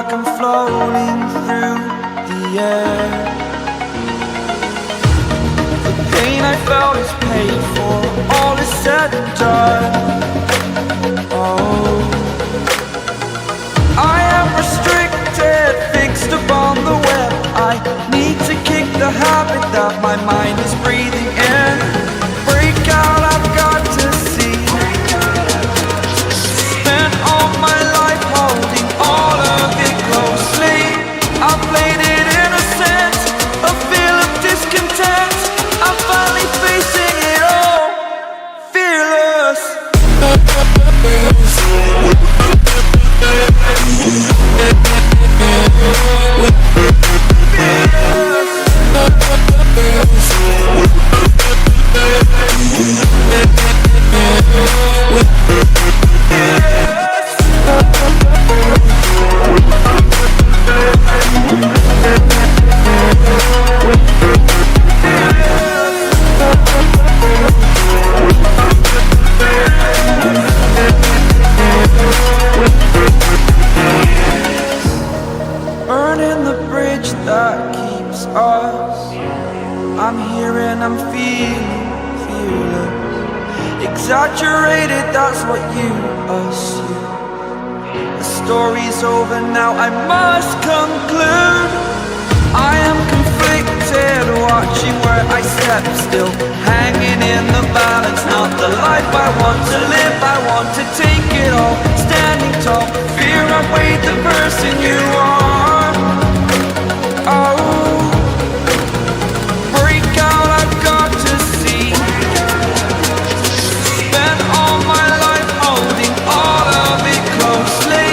like I'm floating through the air. The pain I felt is paid for, all is said and done. Oh, I am restricted, fixed upon the web. I need to kick the habit that my mind is breathing in. Break out, I've got to see. Spent all my life holding all of it closely. I played it innocent, a feel of discontent. I'm finally facing it all, fearless. Burning the bridge that keeps us. I'm here and I'm feeling fearless. Exaggerated, that's what you assume. The story's over now, I must conclude. I am conflicted, watching where I step still, hanging in the balance. Not the life I want to live, I want to take it all. Standing tall, fear outweighed the person you are. Oh, break out, I've got to see. Spent all my life holding all of it closely.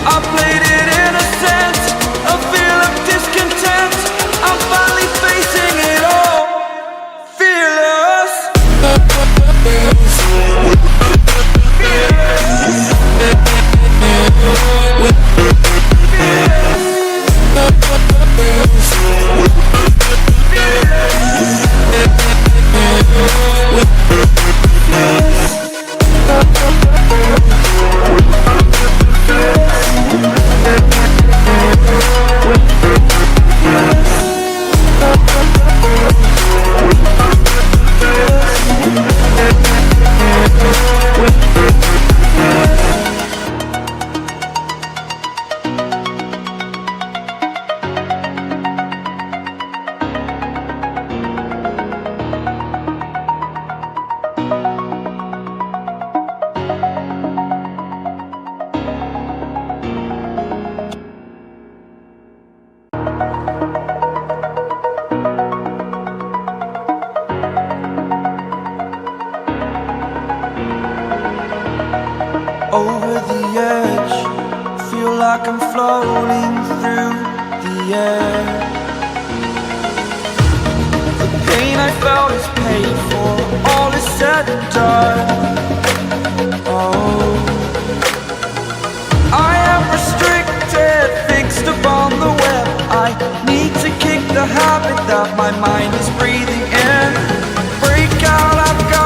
I played it innocent, a feel of discontent. I'm finally facing it all, fearless. Over the edge, feel like I'm floating through the air. The pain I felt is paid for, all is said and done. Oh, I am restricted, fixed upon the web. I need to kick the habit that my mind is breathing in. Break out, I've got